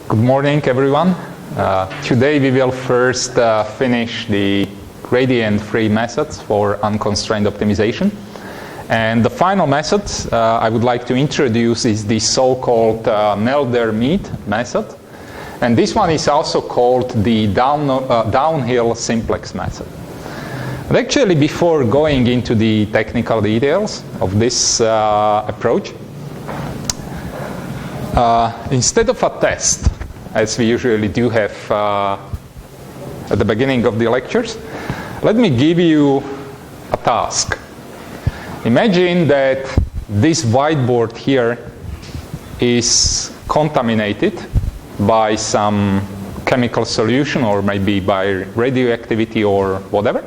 Good morning, everyone. Today we will first finish the gradient-free methods for unconstrained optimization. And the final method I would like to introduce is the so-called Nelder-Mead method. And this one is also called the downhill simplex method. But actually, before going into the technical details of this approach, instead of a test, as we usually do have at the beginning of the lectures, let me give you a task. Imagine that this whiteboard here is contaminated by some chemical solution or maybe by radioactivity or whatever.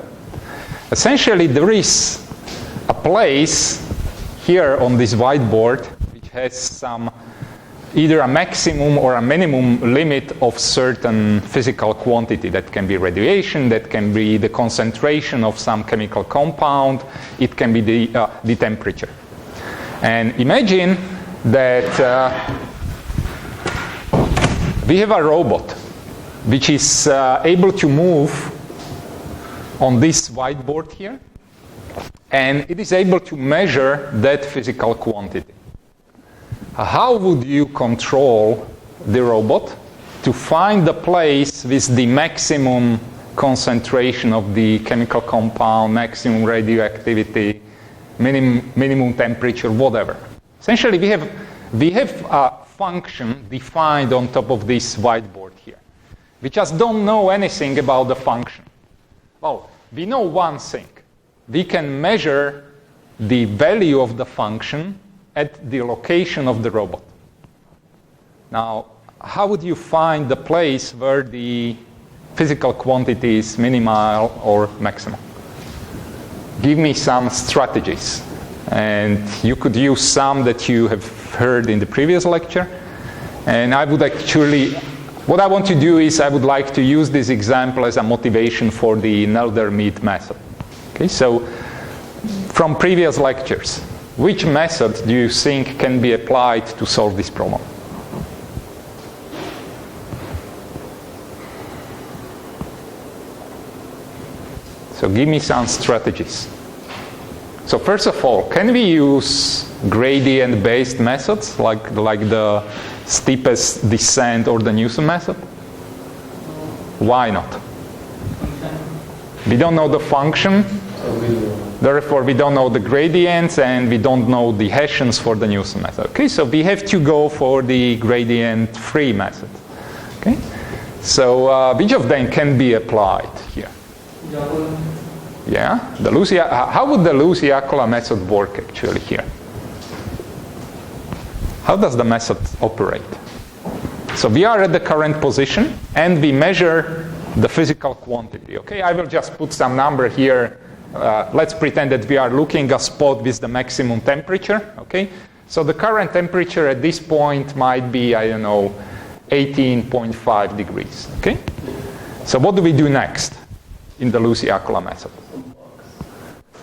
Essentially, there is a place here on this whiteboard which has some either a maximum or a minimum limit of certain physical quantity. That can be radiation, that can be the concentration of some chemical compound, it can be the temperature. And imagine that we have a robot which is able to move on this whiteboard here, and it is able to measure that physical quantity. How would you control the robot to find the place with the maximum concentration of the chemical compound, maximum radioactivity, minimum temperature, whatever? Essentially, we have a function defined on top of this whiteboard here. We just don't know anything about the function. Well, we know one thing. We can measure the value of the function at the location of the robot. Now, how would you find the place where the physical quantity is minimal or maximum? Give me some strategies. And you could use some that you have heard in the previous lecture. And I would actually, what I want to do is I would like to use this example as a motivation for the Nelder-Mead method. Okay, so from previous lectures, which method do you think can be applied to solve this problem? So give me some strategies. So first of all, can we use gradient-based methods like the steepest descent or the Newton method? Why not? We don't know the function. Therefore, we don't know the gradients, and we don't know the Hessians for the Newton method. Okay, so we have to go for the gradient-free method. Okay, so which of them can be applied here? Yeah, how would the Lucy-Akola method work actually here? How does the method operate? So we are at the current position, and we measure the physical quantity. Okay, I will just put some number here. Let's pretend that we are looking at a spot with the maximum temperature. Okay, so the current temperature at this point might be, I don't know, 18.5 degrees. Okay, so what do we do next in the Lucy-Akola method?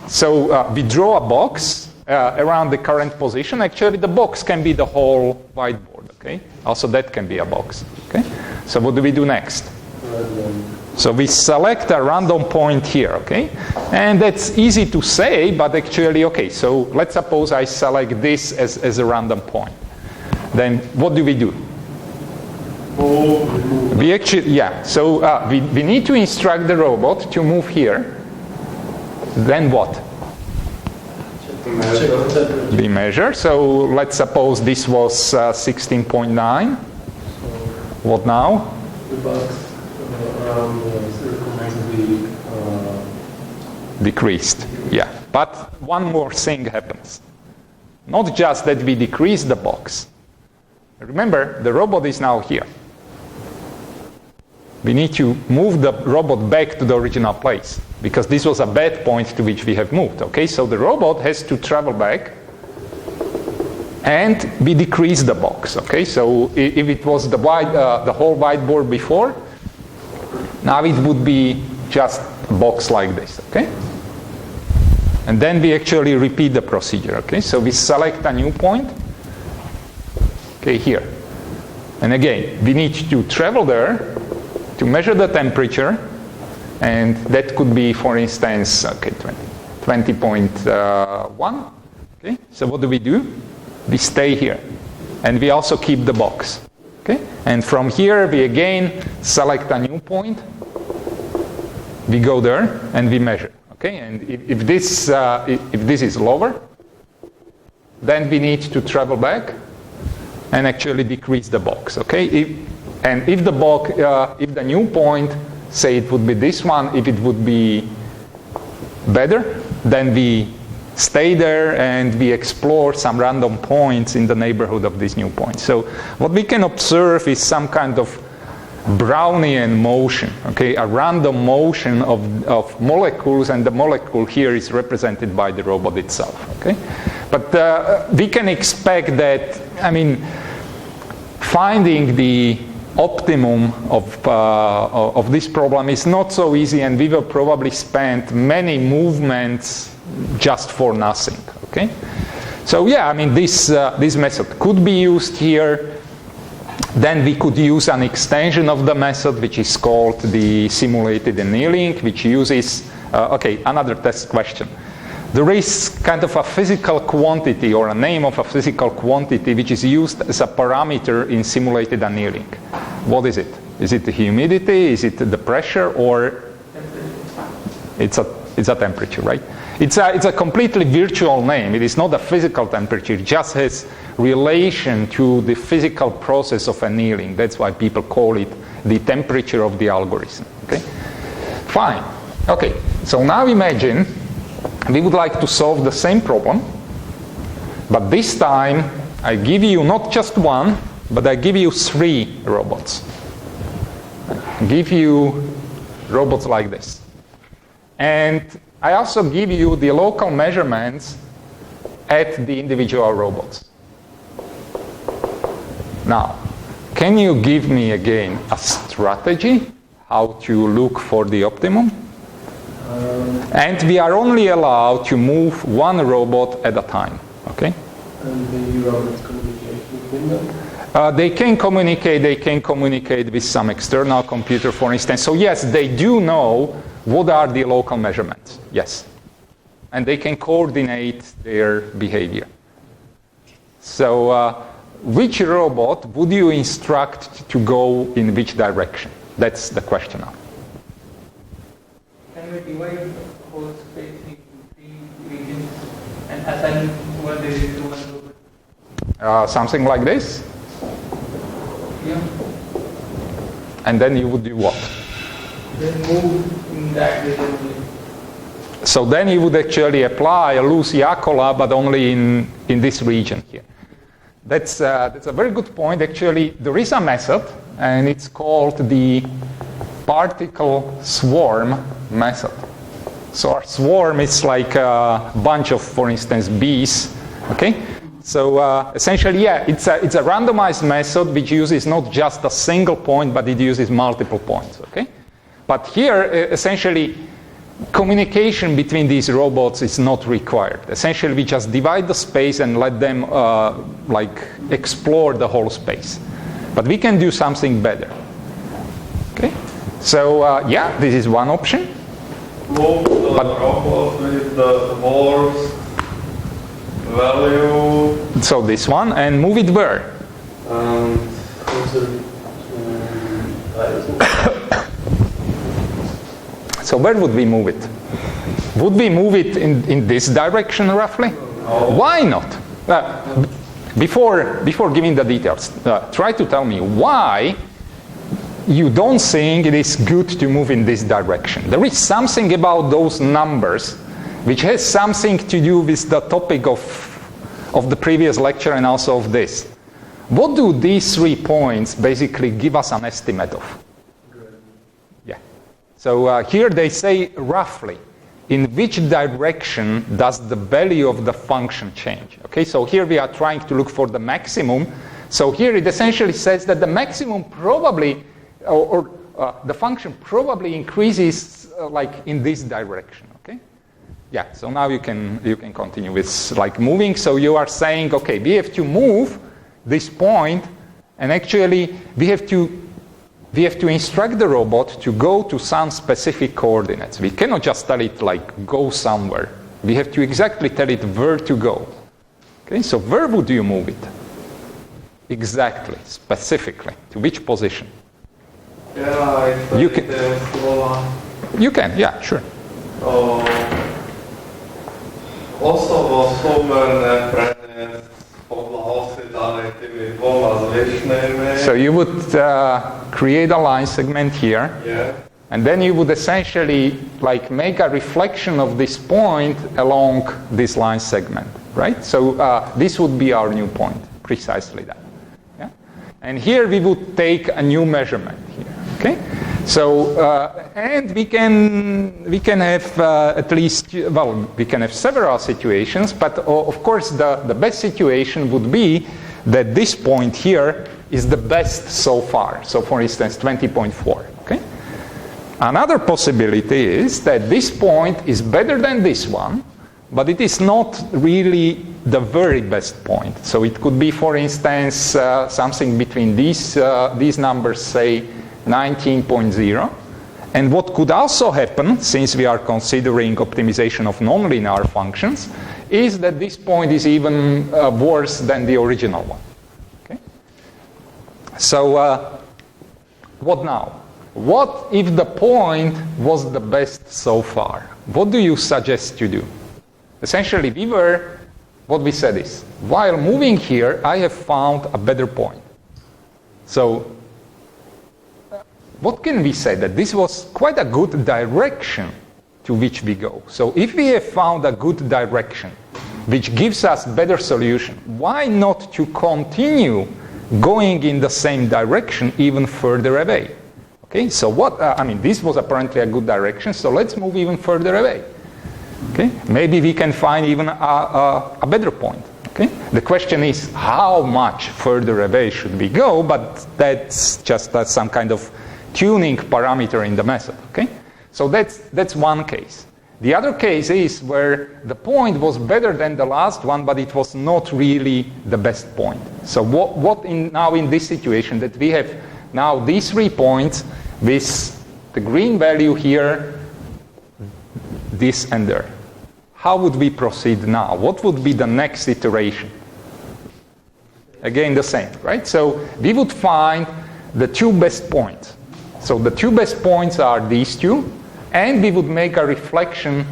So we draw a box around the current position. Actually, the box can be the whole whiteboard. Okay, also that can be a box. Okay, so what do we do next? So we select a random point here, okay? And that's easy to say, but actually, okay, so let's suppose I select this as a random point. Then what do? We actually, yeah, so we need to instruct the robot to move here. Then what? We measure. So let's suppose this was 16.9. What now? Decreased, yeah. But one more thing happens. Not just that we decrease the box. Remember, the robot is now here. We need to move the robot back to the original place, because this was a bad point to which we have moved. Okay, so the robot has to travel back, and we decrease the box. Okay, so if it was the whole whiteboard before, now it would be just a box like this, okay? And then we actually repeat the procedure, okay? So we select a new point, okay, here. And again, we need to travel there to measure the temperature, and that could be, for instance, 20.1. Okay, so what do? We stay here, and we also keep the box. Okay, and from here we again select a new point. We go there and we measure. Okay, and if this is lower, then we need to travel back and actually decrease the box. Okay, if the new point, say it would be this one, if it would be better, then we stay there and we explore some random points in the neighborhood of this new point. So what we can observe is some kind of Brownian motion, okay, a random motion of molecules, and the molecule here is represented by the robot itself. Okay, but we can expect that, I mean, finding the optimum of this problem is not so easy, and we will probably spend many movements just for nothing. Okay, so yeah, I mean, this method could be used here. Then we could use an extension of the method, which is called the simulated annealing, which uses another test question. There is kind of a physical quantity, or a name of a physical quantity, which is used as a parameter in simulated annealing. What is it? Is it the humidity? Is it the pressure? Or it's a temperature, right? It's a completely virtual name. It is not a physical temperature. It just has relation to the physical process of annealing. That's why people call it the temperature of the algorithm. Okay? Fine. Okay. So now imagine we would like to solve the same problem, but this time I give you not just one, but I give you 3 robots. I give you robots like this. And I also give you the local measurements at the individual robots. Now, can you give me again a strategy how to look for the optimum? And we are only allowed to move one robot at a time. Okay? And the robots communicate between them? They can communicate with some external computer, for instance. So yes, they do know what are the local measurements. Yes. And they can coordinate their behavior. So which robot would you instruct to go in which direction? That's the question now. Can we divide the whole space into 3 regions and assign one region to one robot? Something like this? Yeah. And then you would do what? Then move in that region. So then you would actually apply a loose Yakola, but only in this region here. That's a very good point. Actually, there is a method, and it's called the particle swarm method. So a swarm is like a bunch of, for instance, bees. Okay. So essentially, yeah, it's a randomized method which uses not just a single point, but it uses multiple points. Okay. But here, essentially, communication between these robots is not required. Essentially, we just divide the space and let them explore the whole space. But we can do something better. Okay. So yeah, this is one option. Move the robot with the worst value. So this one, and move it where? So where would we move it? Would we move it in this direction roughly? No. Why not? Before giving the details, try to tell me why you don't think it is good to move in this direction. There is something about those numbers which has something to do with the topic of the previous lecture and also of this. What do these 3 points basically give us an estimate of? Yeah. So here they say roughly in which direction does the value of the function change. Okay, so here we are trying to look for the maximum. So here it essentially says that the maximum probably, or the function probably increases like in this direction. Okay, yeah. So now you can continue with like moving. So you are saying, okay, we have to move this point And actually, we have to instruct the robot to go to some specific coordinates. We cannot just tell it, like, go somewhere. We have to exactly tell it where to go. Okay, so where would you move it? Exactly, specifically. To which position? Yeah, You can, you can, yeah, sure. So you would create a line segment here, yeah. And then you would essentially like make a reflection of this point along this line segment, right? So this would be our new point, precisely that. Yeah? And here we would take a new measurement here, okay? So, and we can have at least, well, we can have several situations, but of course the best situation would be that this point here is the best so far. So for instance, 20.4, okay? Another possibility is that this point is better than this one, but it is not really the very best point. So it could be, for instance, something between these numbers, say 19.0. And what could also happen, since we are considering optimization of nonlinear functions, is that this point is even worse than the original one. Okay? So what now? What if the point was the best so far? What do you suggest to do? Essentially, what we said is, while moving here, I have found a better point. So, what can we say? That this was quite a good direction to which we go. So, if we have found a good direction, which gives us better solution, why not to continue going in the same direction even further away? Okay, so this was apparently a good direction, so let's move even further away. Okay, maybe we can find even a better point. Okay, the question is how much further away should we go, but that's just some kind of tuning parameter in the method. Okay, so that's one case. The other case is where the point was better than the last one, but it was not really the best point. So now in this situation that we have now these 3 points with the green value here, this and there. How would we proceed now? What would be the next iteration? Again, the same, right? So we would find the 2 best points. So the 2 best points are these 2, and we would make a reflection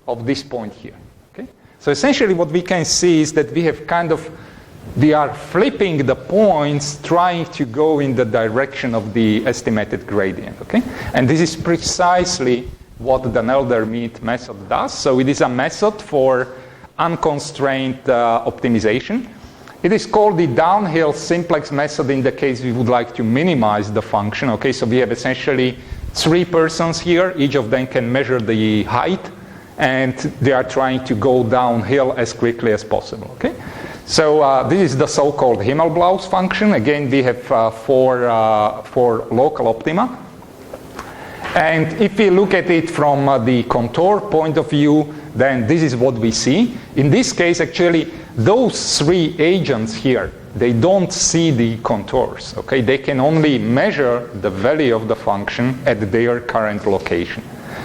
of this point here. Okay? So essentially what we can see is that we are flipping the points, trying to go in the direction of the estimated gradient, okay? And this is precisely what the Nelder-Mead method does. So it is a method for unconstrained optimization. It is called the downhill simplex method in the case we would like to minimize the function, okay? So we have essentially 3 persons here. Each of them can measure the height, and they are trying to go downhill as quickly as possible, okay? So this is the so-called Himmelblaus function. Again, we have four local optima. And if we look at it from the contour point of view, then this is what we see. In this case, actually, those 3 agents here, they don't see the contours. Okay? They can only measure the value of the function at their current location.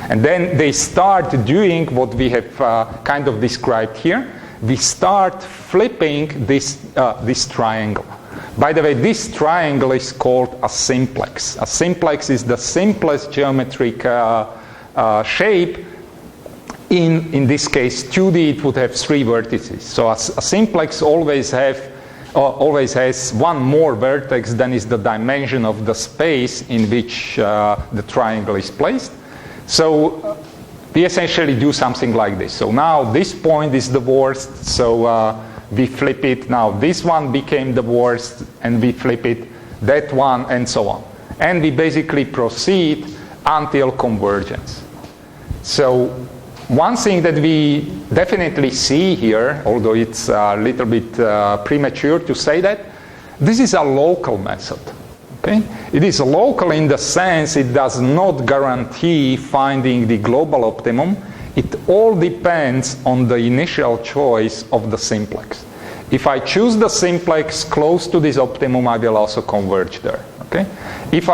And then they start doing what we have kind of described here. We start flipping this triangle. By the way, this triangle is called a simplex. A simplex is the simplest geometric shape. In this case, 2D, it would have 3 vertices. So a simplex always has one more vertex than is the dimension of the space in which the triangle is placed. So we essentially do something like this. So now this point is the worst, so we flip it. Now this one became the worst, and we flip it, that one, and so on. And we basically proceed until convergence. So one thing that we definitely see here, although it's a little bit premature to say that, this is a local method. Okay? It is local in the sense it does not guarantee finding the global optimum. It all depends on the initial choice of the simplex. if I choose the simplex close to this optimum, I will also converge there. Okay? If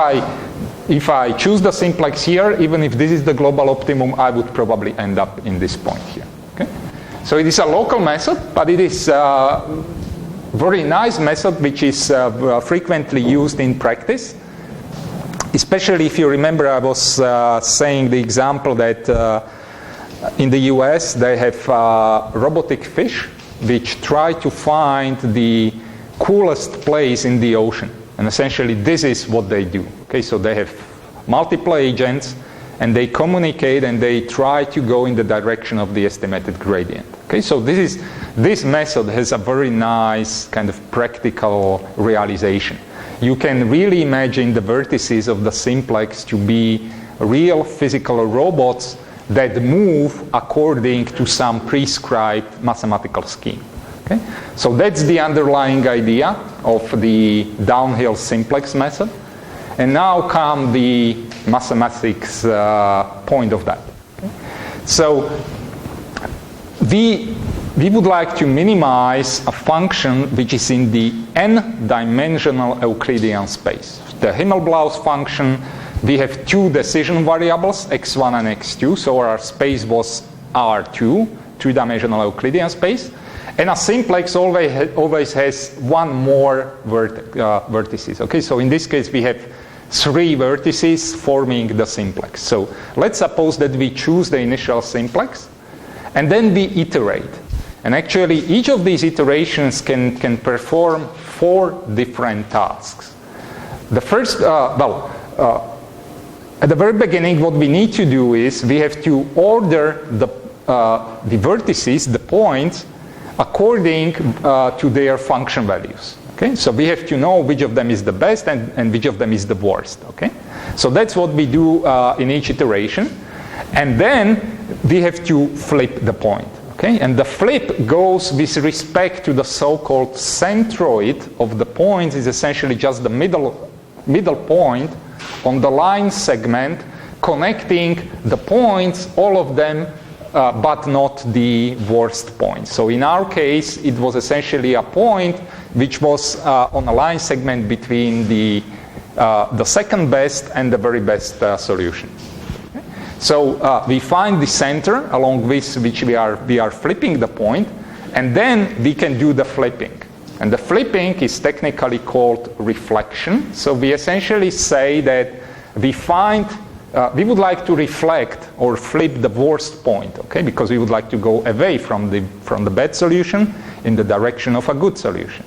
I choose the simplex here, even if this is the global optimum, I would probably end up in this point here. Okay? So it is a local method, but it is a very nice method which is frequently used in practice. Especially if you remember, I was saying the example that in the US they have robotic fish which try to find the coolest place in the ocean. And essentially this is what they do. Okay, so they have multiple agents and they communicate and they try to go in the direction of the estimated gradient. Okay, so this method has a very nice kind of practical realization. You can really imagine the vertices of the simplex to be real physical robots that move according to some prescribed mathematical scheme. Okay? So that's the underlying idea of the downhill simplex method. And now come the mathematics point of that. Okay? So we would like to minimize a function which is in the n-dimensional Euclidean space. The Himmelblaus function, we have two decision variables, x1 and x2, so our space was R2, two-dimensional Euclidean space. And a simplex always has one more vertices. Okay, so in this case we have three vertices forming the simplex. So let's suppose that we choose the initial simplex and then we iterate. And actually each of these iterations can perform 4 different tasks. The first, at the very beginning what we need to do is we have to order the vertices, the points, according to their function values. Okay? So we have to know which of them is the best and which of them is the worst. Okay? So that's what we do in each iteration. And then we have to flip the point. Okay? And the flip goes with respect to the so-called centroid of the point, is essentially just the middle point on the line segment connecting the points, all of them, but not the worst point. So in our case, it was essentially a point which was on a line segment between the second best and the very best solution. Okay? So we find the center along with which we are flipping the point, and then we can do the flipping. And the flipping is technically called reflection. So we essentially say that we would like to reflect or flip the worst point, okay? Because we would like to go away from the bad solution in the direction of a good solution.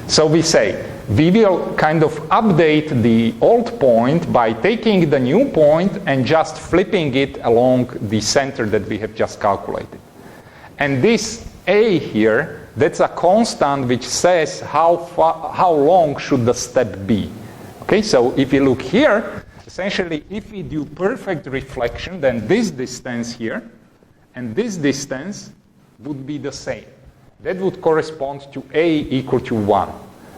So we say we will kind of update the old point by taking the new point and just flipping it along the center that we have just calculated. And this A here, that's a constant which says how long should the step be. Okay, so if you look here, essentially if we do perfect reflection, then this distance here and this distance would be the same. That would correspond to A equal to 1.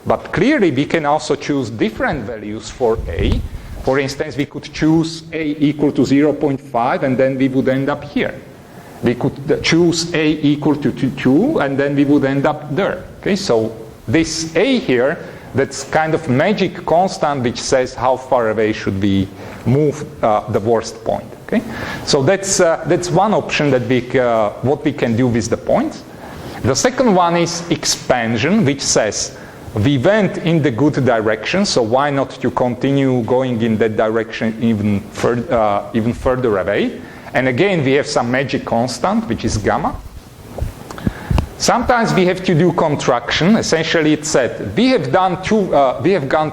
But clearly we can also choose different values for A. For instance, we could choose A equal to 0.5 and then we would end up here. We could choose A equal to 2 and then we would end up there. Okay, so this A here, that's kind of magic constant which says how far away should we move the worst point. Okay, so that's one option that what we can do with the points. The second one is expansion, which says we went in the good direction, so why not to continue going in that direction even further away? And again, we have some magic constant, which is gamma. Sometimes we have to do contraction. Essentially, it's said we have gone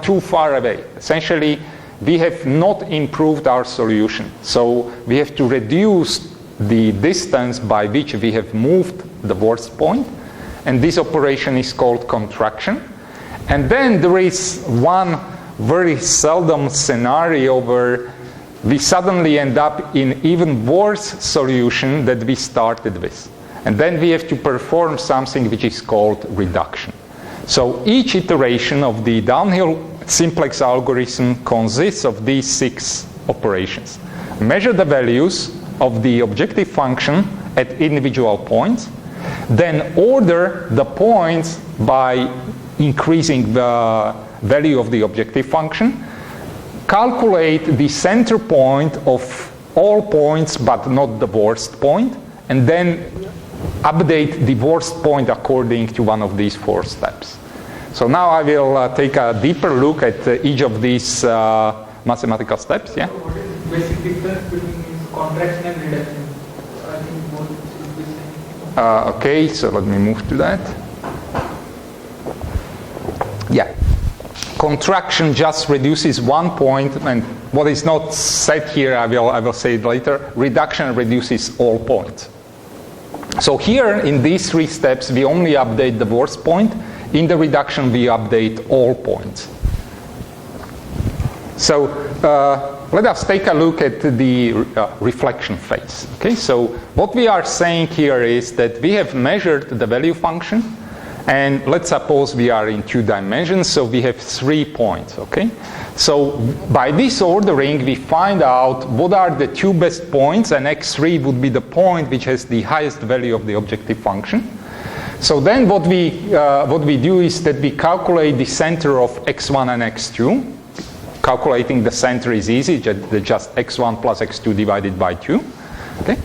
too far away. Essentially, we have not improved our solution. So we have to reduce the distance by which we have moved the worst point. And this operation is called contraction. And then there is one very seldom scenario where we suddenly end up in even worse solution that we started with. And then we have to perform something which is called reduction. So each iteration of the downhill simplex algorithm consists of these 6 operations. Measure the values of the objective function at individual points, then order the points by increasing the value of the objective function, calculate the center point of all points but not the worst point, and then update the worst point according to one of these 4 steps. So now I will take a deeper look at each of these mathematical steps. Yeah? What is the basic difference between contraction and reduction? I think both should be same. Okay, so let me move to that. Yeah. Contraction just reduces one point, and what is not said here, I will say it later. Reduction reduces all points. So here, in these 3 steps, we only update the worst point. In the reduction, we update all points. So let us take a look at the reflection phase. Okay, so what we are saying here is that we have measured the value function, and let's suppose we are in 2 dimensions, so we have 3 points. Okay, so by this ordering, we find out what are the 2 best points, and x3 would be the point which has the highest value of the objective function. So then what we do is that we calculate the center of x1 and x2. Calculating the center is easy, just x1 plus x2 divided by 2. Okay?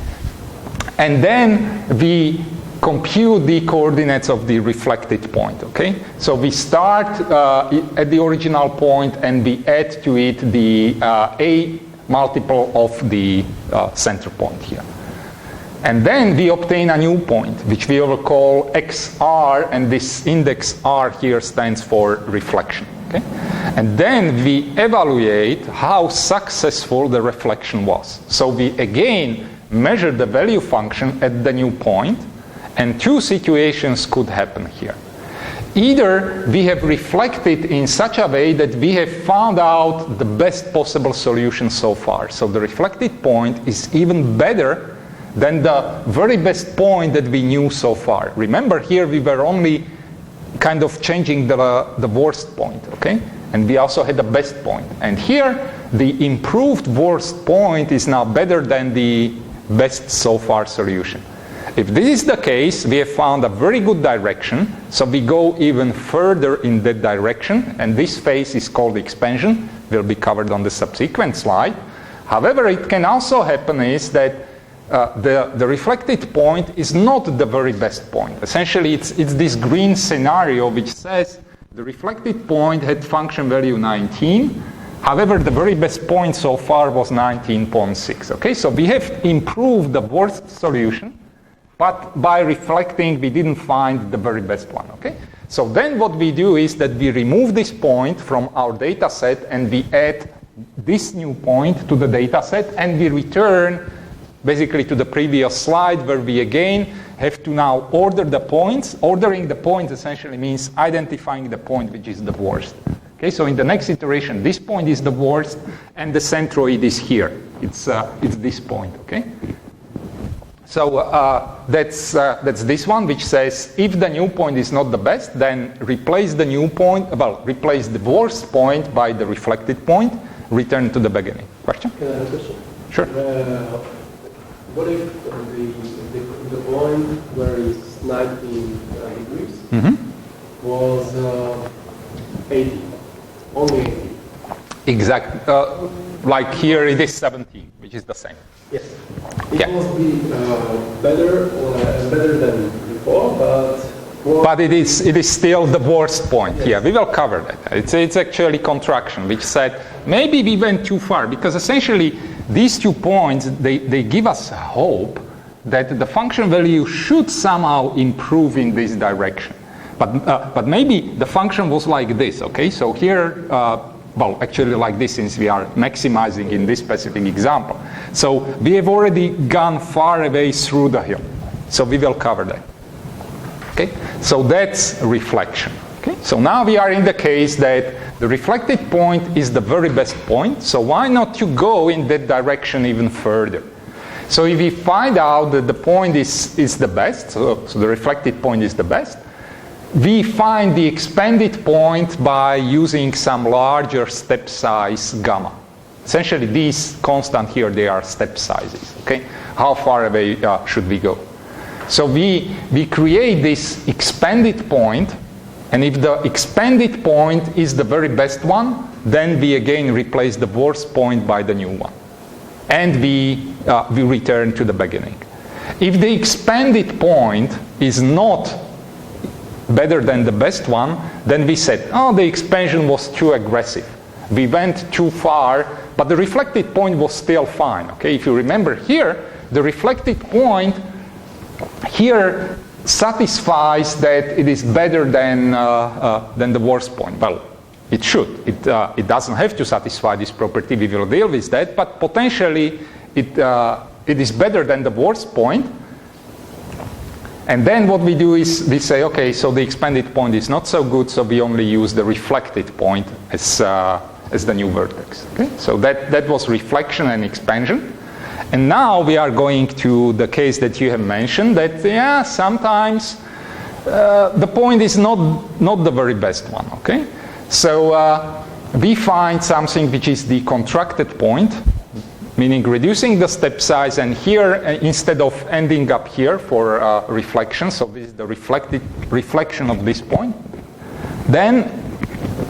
And then we compute the coordinates of the reflected point. Okay? So we start at the original point and we add to it the a multiple of the center point here. And then we obtain a new point, which we will call xr, and this index r here stands for reflection. Okay? And then we evaluate how successful the reflection was. So we again measure the value function at the new point, and 2 situations could happen here. Either we have reflected in such a way that we have found out the best possible solution so far. So the reflected point is even better than the very best point that we knew so far. Remember, here we were only kind of changing the worst point, okay? And we also had the best point. And here, the improved worst point is now better than the best so far solution. If this is the case, we have found a very good direction, so we go even further in that direction, and this phase is called expansion, will be covered on the subsequent slide. However, it can also happen is that the reflected point is not the very best point. Essentially, it's this green scenario which says the reflected point had function value 19. However, the very best point so far was 19.6. Okay, so we have improved the worst solution, but by reflecting, we didn't find the very best one. Okay, so then what we do is that we remove this point from our data set and we add this new point to the data set, and we return basically to the previous slide where we again have to now order the points. Ordering the points essentially means identifying the point which is the worst. Okay, so in the next iteration, this point is the worst and the centroid is here. It's this point, okay? So that's this one which says if the new point is not the best, then replace the new point, replace the worst point by the reflected point, return to the beginning. Question? Can I have a question? Sure. What if the point where it's 19 degrees was 80, only 80? Exact. Like here it is 17, which is the same. Yes. It must be better than before, but it is still the worst point. Yes. Yeah, we will cover that. It's actually contraction, which said maybe we went too far, because essentially these 2 points, they give us hope that the function value should somehow improve in this direction. But maybe the function was like this, okay? So here, actually like this, since we are maximizing in this specific example. So we have already gone far away through the hill. So we will cover that. Okay? So that's reflection. Okay? So now we are in the case that the reflected point is the very best point, so why not you go in that direction even further? So if we find out that the point is the best, so the reflected point is the best, we find the expanded point by using some larger step size gamma. Essentially these constant here, they are step sizes. Okay? How far away should we go? So we create this expanded point, and if the expanded point is the very best one, then we again replace the worst point by the new one. And we return to the beginning. If the expanded point is not better than the best one, then we said, oh, the expansion was too aggressive. We went too far, but the reflected point was still fine. Okay, if you remember here, the reflected point here satisfies that it is better than the worst point. Well, it should. It doesn't have to satisfy this property. We will deal with that. But potentially, it is better than the worst point. And then what we do is we say, okay, so the expanded point is not so good, so we only use the reflected point as the new vertex. Okay? So that was reflection and expansion. And now we are going to the case that you have mentioned, that yeah, sometimes the point is not the very best one. Okay? So we find something which is the contracted point, meaning reducing the step size, and here instead of ending up here for reflection, so this is the reflection of this point, then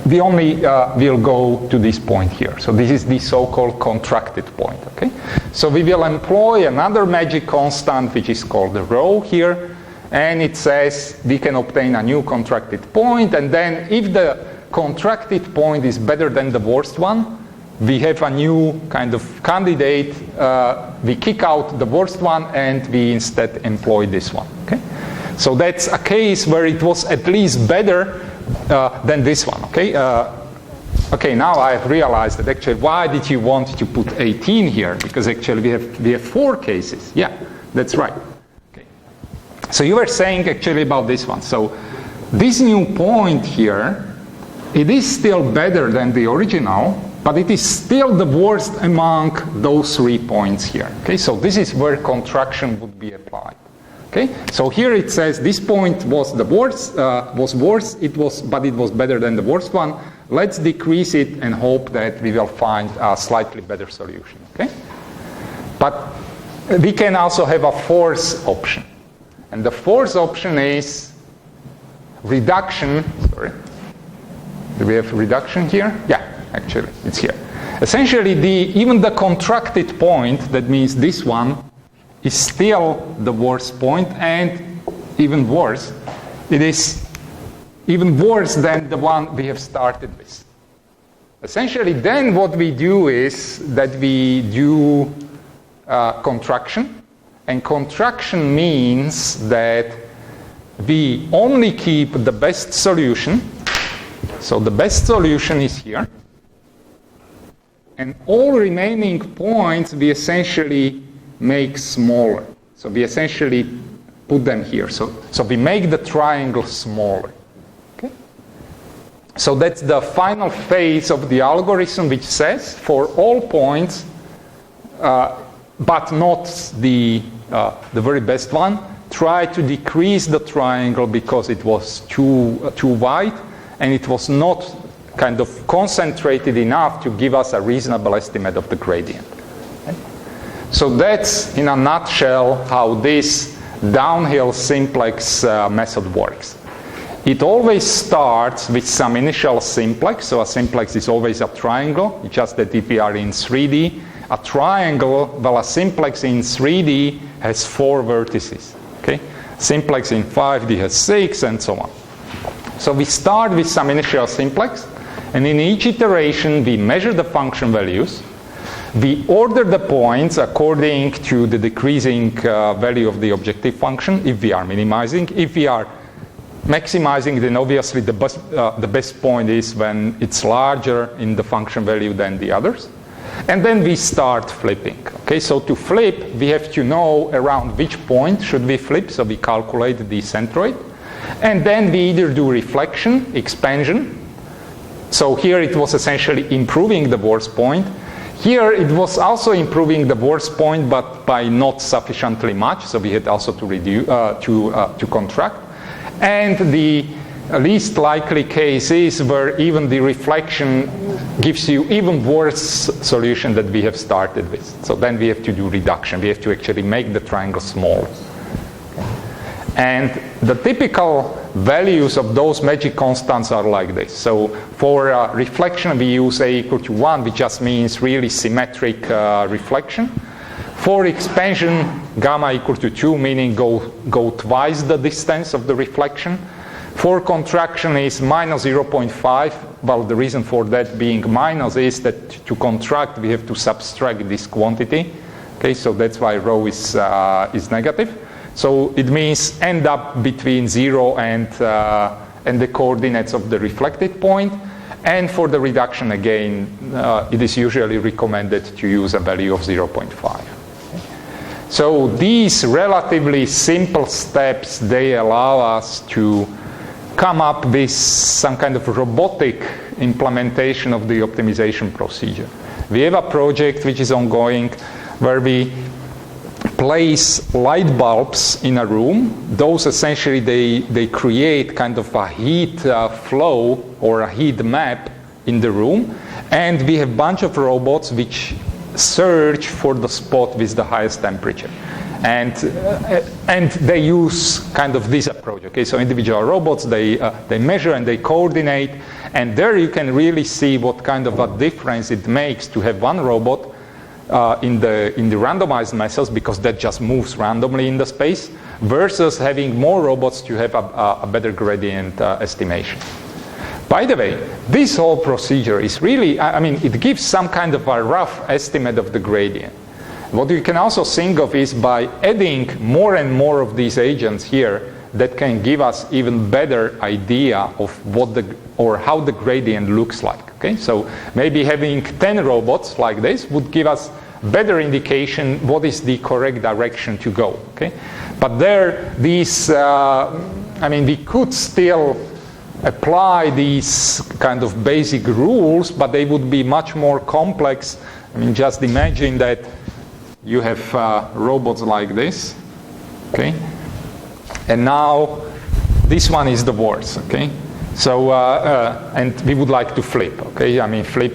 we only will go to this point here. So this is the so-called contracted point. Okay? So we will employ another magic constant which is called the rho here, and it says we can obtain a new contracted point, and then if the contracted point is better than the worst one, we have a new kind of candidate. We kick out the worst one and we instead employ this one. Okay? So that's a case where it was at least better than this one. Okay? Okay, now I have realized that actually why did you want to put 18 here? Because actually we have 4 cases. Yeah, that's right. Okay. So you were saying actually about this one. So this new point here, it is still better than the original, but it is still the worst among those 3 points here. Okay, so this is where contraction would be applied. Okay, so here it says this point was the worst, but it was better than the worst one. Let's decrease it and hope that we will find a slightly better solution. Okay, but we can also have a 4th option, and the 4th option is reduction. Sorry, do we have reduction here? Yeah. Actually, it's here. Essentially, even the contracted point, that means this one, is still the worst point, and even worse, it is even worse than the one we have started with. Essentially, then what we do is that we do contraction, and contraction means that we only keep the best solution. So the best solution is here. And all remaining points we essentially make smaller. So we essentially put them here. So we make the triangle smaller. Okay? So that's the final phase of the algorithm, which says for all points, but not the very best one, try to decrease the triangle because it was too wide and it was not kind of concentrated enough to give us a reasonable estimate of the gradient. Okay? So that's, in a nutshell, how this downhill simplex method works. It always starts with some initial simplex. So a simplex is always a triangle, just that if we are in 3D, a triangle, well, a simplex in 3D has 4 vertices. Okay? Simplex in 5D has 6, and so on. So we start with some initial simplex. And in each iteration, we measure the function values. We order the points according to the decreasing value of the objective function, if we are minimizing. If we are maximizing, then obviously the best point is when it's larger in the function value than the others. And then we start flipping. Okay, so to flip, we have to know around which point should we flip. So we calculate the centroid. And then we either do reflection, expansion. So here it was essentially improving the worst point. Here it was also improving the worst point, but by not sufficiently much. So we had also to reduce, to contract. And the least likely case is where even the reflection gives you even worse solution that we have started with. So then we have to do reduction. We have to actually make the triangle smaller. Okay. And the typical values of those magic constants are like this. So for reflection, we use A equal to 1, which just means really symmetric reflection. For expansion, gamma equal to 2, meaning go twice the distance of the reflection. For contraction is minus 0.5. Well, the reason for that being minus is that to contract, we have to subtract this quantity. Okay, so that's why rho is negative. So it means end up between 0 and the coordinates of the reflected point. And for the reduction, again, it is usually recommended to use a value of 0.5. So these relatively simple steps, they allow us to come up with some kind of robotic implementation of the optimization procedure. We have a project which is ongoing where we place light bulbs in a room. Those essentially, they create kind of a heat flow or a heat map in the room. And we have a bunch of robots which search for the spot with the highest temperature. And they use kind of this approach. Okay, so individual robots, they measure and they coordinate. And there you can really see what kind of a difference it makes to have one robot in the randomized methods, because that just moves randomly in the space, versus having more robots to have a better gradient estimation. By the way, this whole procedure is really, it gives some kind of a rough estimate of the gradient. What you can also think of is by adding more and more of these agents here that can give us even better idea of how the gradient looks like. Okay, so maybe having 10 robots like this would give us better indication what is the correct direction to go. Okay, but there, these, we could still apply these kind of basic rules, but they would be much more complex. Just imagine that you have robots like this, okay, and now this one is the worst, okay. So and we would like to flip, okay. Flip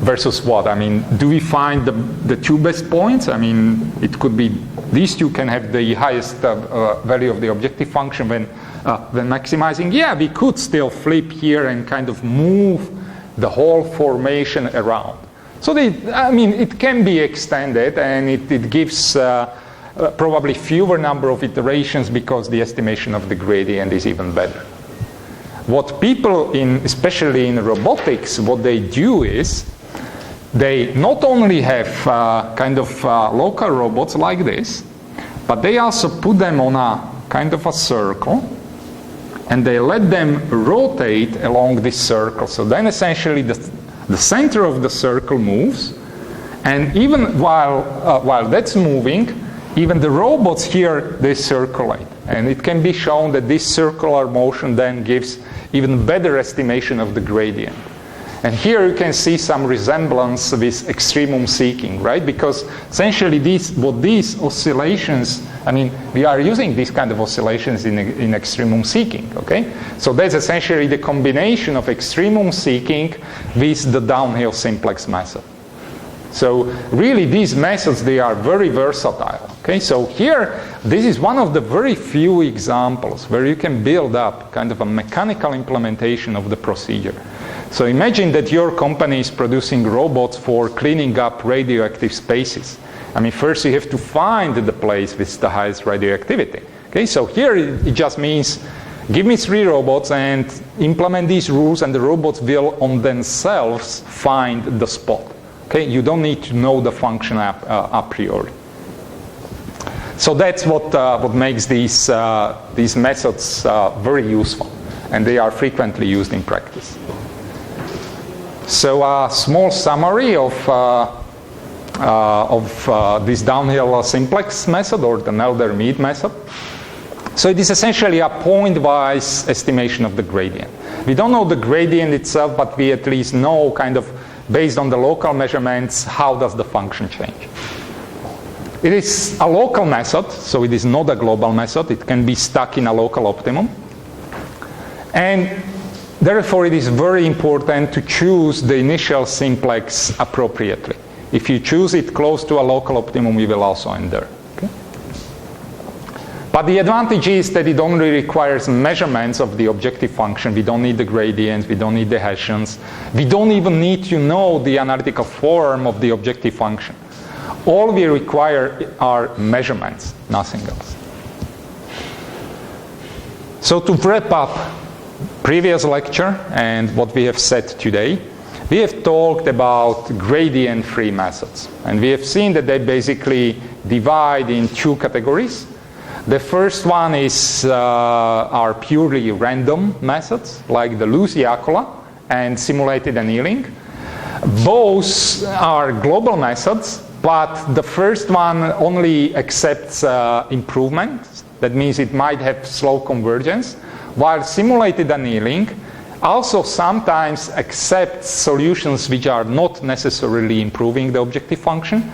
versus what? Do we find the two best points? It could be these two can have the highest value of the objective function when maximizing. Yeah, we could still flip here and kind of move the whole formation around. So it can be extended, and it gives probably fewer number of iterations because the estimation of the gradient is even better. What people, especially in robotics, what they do is they not only have kind of local robots like this, but they also put them on a kind of a circle, and they let them rotate along this circle. So then essentially the center of the circle moves, and even while that's moving, even the robots here, they circulate. And it can be shown that this circular motion then gives even better estimation of the gradient. And here you can see some resemblance with extremum seeking, right? Because essentially these oscillations, we are using these kind of oscillations in extremum seeking, okay? So that's essentially the combination of extremum seeking with the downhill simplex method. So really these methods, they are very versatile, okay? So here, this is one of the very few examples where you can build up kind of a mechanical implementation of the procedure. So imagine that your company is producing robots for cleaning up radioactive spaces. First you have to find the place with the highest radioactivity. Okay, so here it just means give me 3 robots and implement these rules, and the robots will on themselves find the spot. Okay, you don't need to know the function a priori. So that's what makes these methods very useful, and they are frequently used in practice. So a small summary of this downhill simplex method, or the Nelder-Mead method. So it is essentially a point-wise estimation of the gradient. We don't know the gradient itself, but we at least know kind of based on the local measurements, how does the function change. It is a local method, so it is not a global method. It can be stuck in a local optimum. And therefore, it is very important to choose the initial simplex appropriately. If you choose it close to a local optimum, you will also end there. Okay? But the advantage is that it only requires measurements of the objective function. We don't need the gradients, we don't need the Hessians. We don't even need to know the analytical form of the objective function. All we require are measurements, nothing else. So to wrap up previous lecture and what we have said today, we have talked about gradient-free methods. And we have seen that they basically divide in two categories. The first one is are purely random methods, like the Lucy-Akola and simulated annealing. Both are global methods, but the first one only accepts improvements. That means it might have slow convergence, while simulated annealing also sometimes accepts solutions which are not necessarily improving the objective function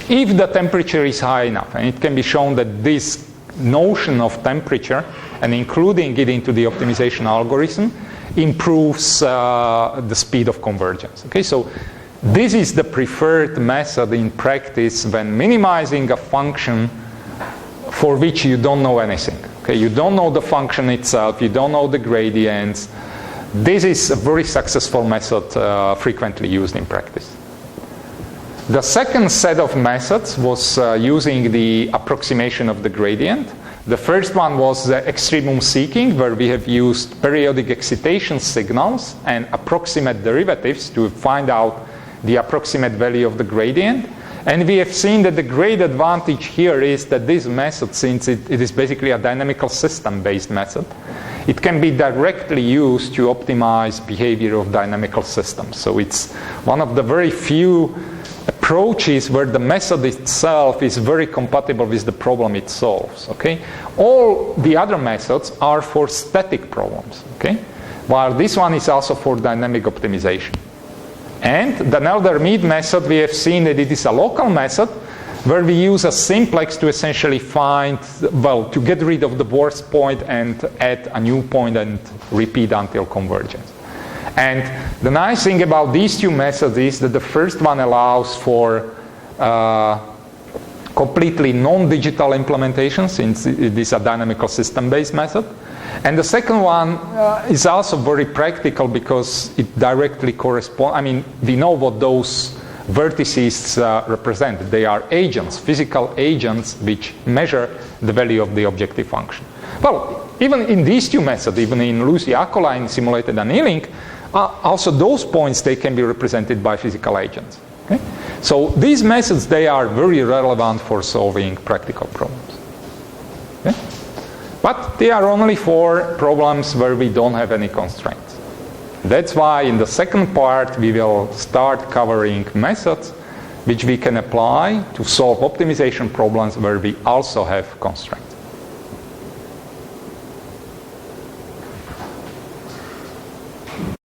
if the temperature is high enough. And it can be shown that this notion of temperature and including it into the optimization algorithm improves the speed of convergence. Okay, so this is the preferred method in practice when minimizing a function for which you don't know anything. Okay, you don't know the function itself, you don't know the gradients. This is a very successful method frequently used in practice. The second set of methods was using the approximation of the gradient. The first one was the Extremum Seeking, where we have used periodic excitation signals and approximate derivatives to find out the approximate value of the gradient. And we have seen that the great advantage here is that this method, since it is basically a dynamical system-based method, it can be directly used to optimize behavior of dynamical systems. So it's one of the very few approaches where the method itself is very compatible with the problem it solves. Okay? All the other methods are for static problems, okay? While this one is also for dynamic optimization. And the Nelder-Mead method, we have seen that it is a local method where we use a simplex to essentially find, well, to get rid of the worst point and add a new point and repeat until convergence. And the nice thing about these two methods is that the first one allows for completely non-digital implementation, since it is a dynamical system-based method. And the second one is also very practical because it directly corresponds. I mean, we know what those vertices represent. They are agents, physical agents, which measure the value of the objective function. Well, even in these two methods, even in Lucy-Akola and simulated annealing, also those points, they can be represented by physical agents. Okay? So these methods, they are very relevant for solving practical problems. Okay? But they are only for problems where we don't have any constraints. That's why in the second part we will start covering methods which we can apply to solve optimization problems where we also have constraints.